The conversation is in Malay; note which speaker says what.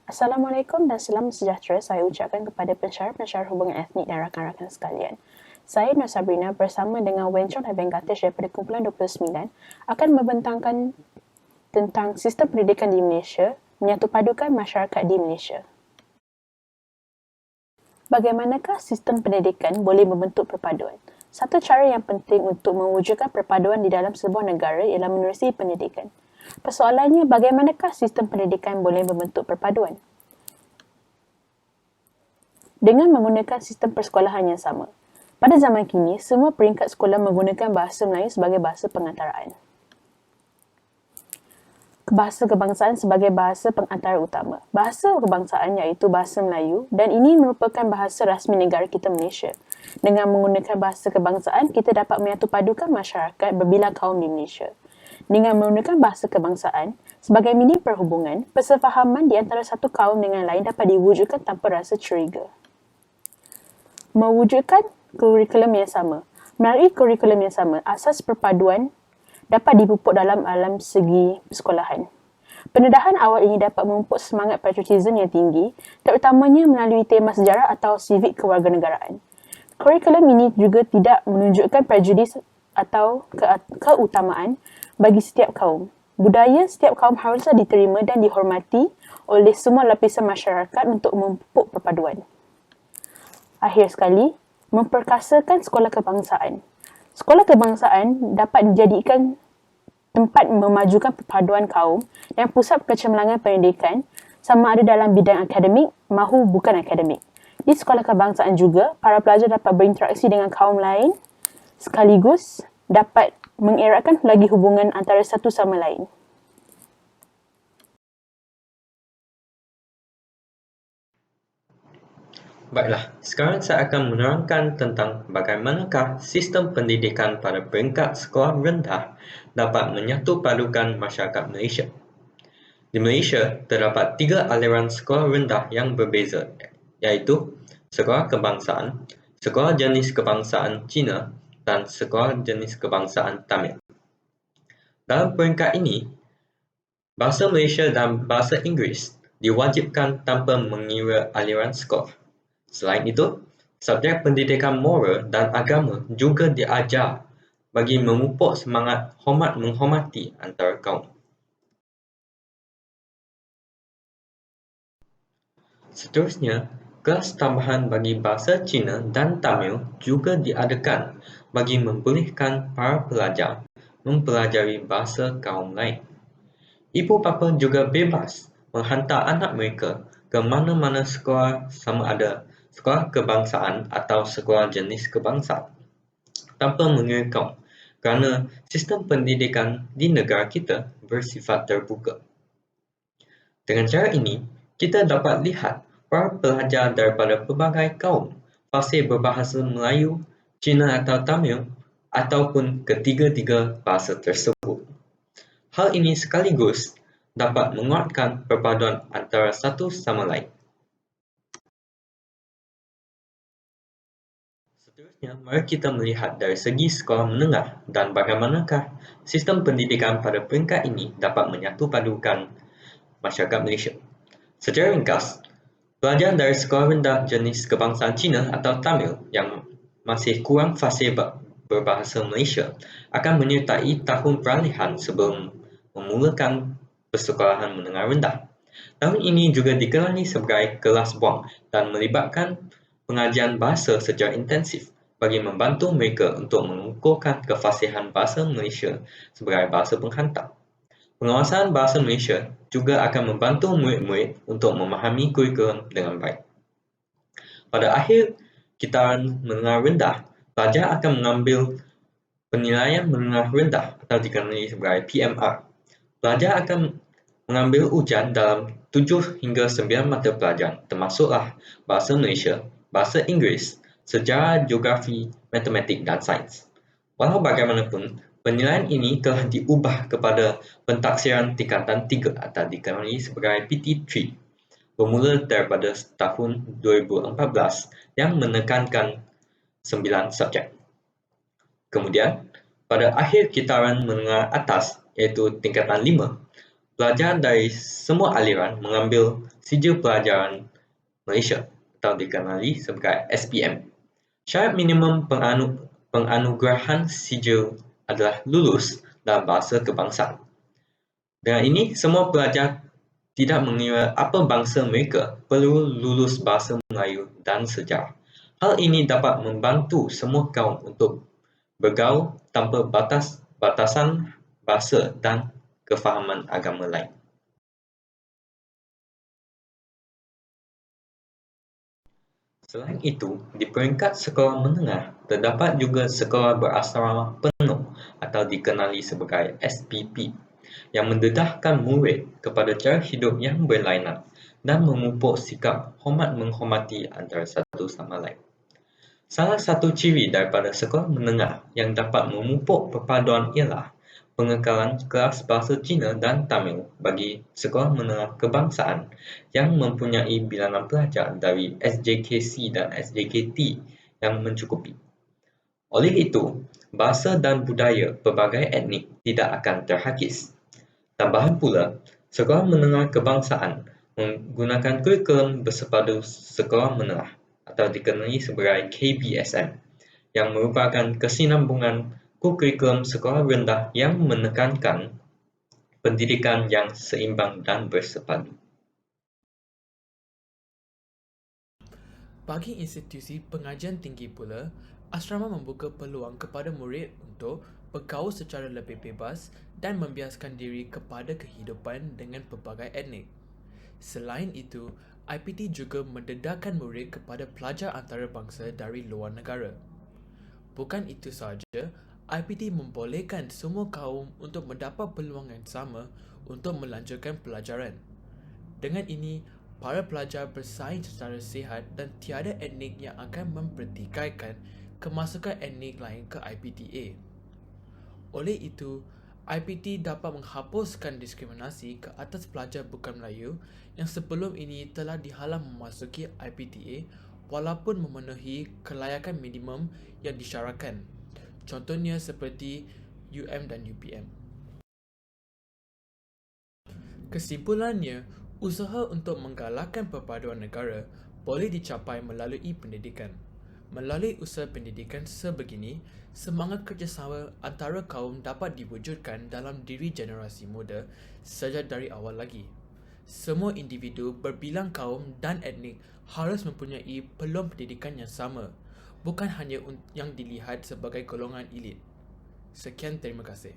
Speaker 1: Assalamualaikum dan salam sejahtera saya ucapkan kepada pensyarah-pensyarah hubungan etnik dan rakan-rakan sekalian. Saya Nur Sabrina bersama dengan Wencong dan Bengkatesh daripada kumpulan 29 akan membentangkan tentang sistem pendidikan di Malaysia, menyatupadukan masyarakat di Malaysia. Bagaimanakah sistem pendidikan boleh membentuk perpaduan? Satu cara yang penting untuk mewujudkan perpaduan di dalam sebuah negara ialah menerusi pendidikan. Persoalannya, bagaimanakah sistem pendidikan boleh membentuk perpaduan? Dengan menggunakan sistem persekolahan yang sama. Pada zaman kini, semua peringkat sekolah menggunakan bahasa Melayu sebagai bahasa pengantaraan. Bahasa kebangsaan sebagai bahasa pengantara utama. Bahasa kebangsaan iaitu bahasa Melayu dan ini merupakan bahasa rasmi negara kita Malaysia. Dengan menggunakan bahasa kebangsaan, kita dapat menyatupadukan masyarakat berbilang kaum di Malaysia. Dengan menggunakan bahasa kebangsaan, sebagai media perhubungan, persefahaman di antara satu kaum dengan lain dapat diwujudkan tanpa rasa curiga. Mewujudkan kurikulum yang sama. Melalui kurikulum yang sama, asas perpaduan dapat dipupuk dalam alam segi persekolahan. Pendedahan awal ini dapat memupuk semangat patriotisme yang tinggi, terutamanya melalui tema sejarah atau sivik kewarganegaraan. Kurikulum ini juga tidak menunjukkan prejudis atau keutamaan bagi setiap kaum. Budaya setiap kaum haruslah diterima dan dihormati oleh semua lapisan masyarakat untuk memupuk perpaduan. Akhir sekali, memperkasakan sekolah kebangsaan. Sekolah kebangsaan dapat dijadikan tempat memajukan perpaduan kaum dan pusat kecemerlangan pendidikan sama ada dalam bidang akademik maupun bukan akademik. Di sekolah kebangsaan juga, para pelajar dapat berinteraksi dengan kaum lain sekaligus dapat mengeratkan lagi hubungan antara satu sama lain.
Speaker 2: Baiklah, sekarang saya akan menerangkan tentang bagaimanakah sistem pendidikan pada peringkat sekolah rendah dapat menyatupadukan masyarakat Malaysia. Di Malaysia, terdapat 3 aliran sekolah rendah yang berbeza, iaitu sekolah kebangsaan, sekolah jenis kebangsaan Cina, dan sekolah jenis kebangsaan Tamil. Dalam peringkat ini, bahasa Malaysia dan bahasa Inggeris diwajibkan tanpa mengira aliran sekolah. Selain itu, subjek pendidikan moral dan agama juga diajar bagi memupuk semangat hormat menghormati antara kaum. Seterusnya, kelas tambahan bagi bahasa Cina dan Tamil juga diadakan bagi membolehkan para pelajar mempelajari bahasa kaum lain. Ibu bapa juga bebas menghantar anak mereka ke mana-mana sekolah sama ada sekolah kebangsaan atau sekolah jenis kebangsaan tanpa mengira kaum kerana sistem pendidikan di negara kita bersifat terbuka. Dengan cara ini, kita dapat lihat para pelajar daripada pelbagai kaum fasih berbahasa Melayu, Cina atau Tamil ataupun ketiga-tiga bahasa tersebut. Hal ini sekaligus dapat menguatkan perpaduan antara satu sama lain. Seterusnya, mari kita melihat dari segi sekolah menengah dan bagaimanakah sistem pendidikan pada peringkat ini dapat menyatupadukan masyarakat Malaysia. Secara ringkas, pelajar dari sekolah rendah jenis kebangsaan Cina atau Tamil yang masih kurang fasih berbahasa Malaysia akan menyertai tahun peralihan sebelum memulakan persekolahan menengah rendah. Tahun ini juga dikenali sebagai kelas buang dan melibatkan pengajian bahasa secara intensif bagi membantu mereka untuk mengukuhkan kefasihan bahasa Malaysia sebagai bahasa penghantar. Penguasaan bahasa Malaysia juga akan membantu murid-murid untuk memahami kurikulum dengan baik. Pada akhir kitaran menengah rendah, pelajar akan mengambil penilaian menengah rendah atau dikenali sebagai PMR. Pelajar akan mengambil ujian dalam 7 hingga 9 mata pelajaran termasuklah bahasa Malaysia, bahasa Inggeris, sejarah, geografi, matematik dan sains. Walau bagaimanapun, penilaian ini telah diubah kepada pentaksiran tingkatan 3 atau dikenali sebagai PT3 bermula daripada tahun 2014 yang menekankan 9 subjek. Kemudian, pada akhir kitaran menengah atas iaitu tingkatan 5, Pelajar dari semua aliran mengambil sijil pelajaran Malaysia atau dikenali sebagai SPM. Syarat minimum penganugerahan sijil adalah lulus dalam bahasa kebangsaan. Dengan ini, semua pelajar tidak mengira apa bangsa mereka perlu lulus bahasa Melayu dan sejarah. Hal ini dapat membantu semua kaum untuk bergaul tanpa batasan bahasa dan kefahaman agama lain. Selain itu, di peringkat sekolah menengah, terdapat juga sekolah berasrama penuh atau dikenali sebagai SPP yang mendedahkan murid kepada cara hidup yang berlainan dan memupuk sikap hormat menghormati antara satu sama lain. Salah satu ciri daripada sekolah menengah yang dapat memupuk perpaduan ialah pengekalan kelas bahasa Cina dan Tamil bagi sekolah menengah kebangsaan yang mempunyai bilangan pelajar dari SJKC dan SJKT yang mencukupi. Oleh itu, bahasa dan budaya pelbagai etnik tidak akan terhakis. Tambahan pula, sekolah menengah kebangsaan menggunakan kurikulum bersepadu sekolah menengah atau dikenali sebagai KBSM yang merupakan kesinambungan kurikulum sekolah rendah yang menekankan pendidikan yang seimbang dan bersepadu.
Speaker 3: Bagi institusi pengajian tinggi pula, asrama membuka peluang kepada murid untuk bergaul secara lebih bebas dan membiaskan diri kepada kehidupan dengan pelbagai etnik. Selain itu, IPT juga mendedahkan murid kepada pelajar antarabangsa dari luar negara. Bukan itu sahaja, IPT membolehkan semua kaum untuk mendapat peluang yang sama untuk melanjutkan pelajaran. Dengan ini, para pelajar bersaing secara sihat dan tiada etnik yang akan mempertikaikan kemasukan etnik lain ke IPTA. Oleh itu, IPT dapat menghapuskan diskriminasi ke atas pelajar bukan Melayu yang sebelum ini telah dihalang memasuki IPTA walaupun memenuhi kelayakan minimum yang disyaratkan. Contohnya seperti UM dan UPM. Kesimpulannya, usaha untuk menggalakkan perpaduan negara boleh dicapai melalui pendidikan. Melalui usaha pendidikan sebegini, semangat kerjasama antara kaum dapat diwujudkan dalam diri generasi muda sejak dari awal lagi. Semua individu berbilang kaum dan etnik harus mempunyai peluang pendidikan yang sama, bukan hanya yang dilihat sebagai golongan elit. Sekian, terima kasih.